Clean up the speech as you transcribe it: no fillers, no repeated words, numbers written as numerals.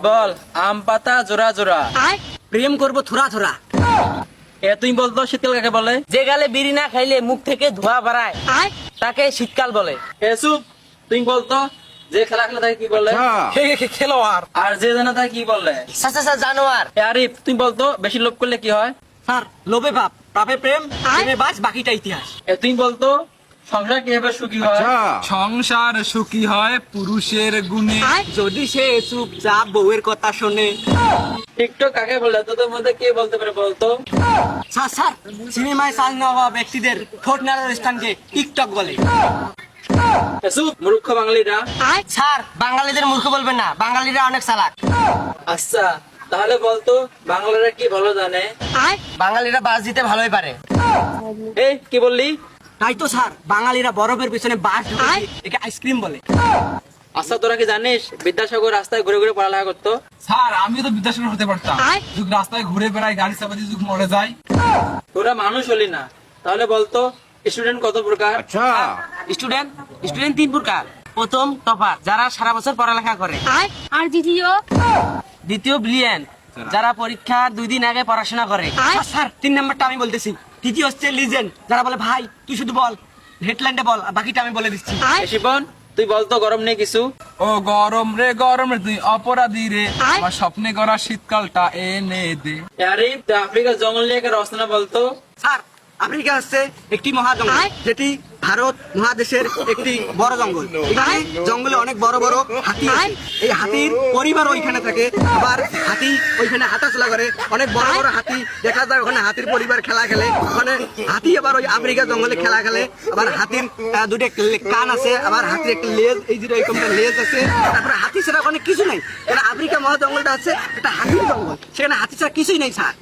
বল আম পাতা জোড়া জোড়া, প্রেম করবো থোড়া থোড়া। তুই বলতো শীতকাল কাকে বলে? যে গালে বিড়ি না খাইলে মুখ থেকে ধোঁয়া বাড়ায় তাকে শীতকাল বলে। চুপ, তুই বলতো যে খেলা খেলে তাকে কি বলে? খেলোয়াড়। আর যে জানে তাকে কি বলে? জানোয়ার। আরিফ তুই বলতো বেশি লোভ করলে কি হয়? স্যার লোভে পাপ, পাপে প্রেম, প্রেমে বাস, বাকিটা ইতিহাস। তুই বলতো সংসার কিভাবে সুখী হয়? সংসার সুখী হয় পুরুষের গুণে। যদি সে চুপচাপ বউয়ের কথা শোনে। টিকটক কাকে বলে তোদের মধ্যে কে বলতে পারে বলতো? স্যার সিনেমায় চাল নেওয়া ব্যক্তিদের ঠোঁট নাড়ার স্থানকে টিকটক বলে। চুপ মূর্খ বাঙালিরা। স্যার বাঙালিদের মূর্খ বলবেন না, বাঙালিরা অনেক চালাক। আচ্ছা তাহলে বলতো বাংলারা কি ভালো জানে? বাঙালিরা বাস দিতে ভালোই পারে। এই কি বললি? তাই তো স্যার, বাঙালিরা বরফের পিছনে বাস ঢুকিয়ে একে আইসক্রিম বলে। আচ্ছা তোরা কি জানিস বিদ্যাসাগর রাস্তায় ঘুরে ঘুরে পড়ালেখা করতো? স্যার আমিও তো বিদ্যাসাগর হতে পারতাম। যুগ রাস্তায় ঘুরে বেড়াই, গাড়ি চাপাতি যুগ মরে যায়। তোরা মানুষ হলি না। তাহলে বলতো স্টুডেন্ট কত প্রকার? স্টুডেন্ট স্টুডেন্ট তিন প্রকার। প্রথম টপার, যারা সারা বছর পড়ালেখা করে। আর দ্বিতীয় ব্রিলিয়ান্ট, যারা পরীক্ষার 2 দিন আগে পড়াশোনা করে। স্যার 3 নাম্বারটা আমি বলতেছি। তৃতীয় হচ্ছে লিজেন্ড, যারা বলে ভাই তুই শুধু বল, হেডলাইনটা বল, বাকিটা আমি বলে দিচ্ছি। শিবন তুই বলতো গরম নেই কিছু? ও গরম রে তুই অপরাধী রে, আমার স্বপ্নে গড়া শীতকালটা এনে দে। আরিফ তুই আফ্রিকার জঙ্গল নিয়ে একটা রচনা বলতো? স্যার আফ্রিকা হচ্ছে একটি মহাজঙ্গল, যেটি ভারত মহাদেশের একটি বড় জঙ্গল। এখানে জঙ্গলে অনেক বড় বড় হাতি আছে। এই হাতির পরিবার ওইখানে থাকে, আবার হাতি ওইখানে হাঁটাচলা করে। অনেক বড় বড় হাতি দেখা যায় ওখানে, হাতির পরিবার খেলা খেলে ওখানে। হাতি আবার ওই আফ্রিকা জঙ্গলে খেলা খেলে। আবার হাতির দুটো কান আছে, আবার হাতির একটা লেজ, এই দুটো এরকমটা লেজ আছে। তারপরে হাতি ছাড়া অনেক কিছু নাই। এটা আফ্রিকা মহাজঙ্গলটা হচ্ছে একটা হাতির জঙ্গল, সেখানে হাতি ছাড়া কিছুই নেই স্যার।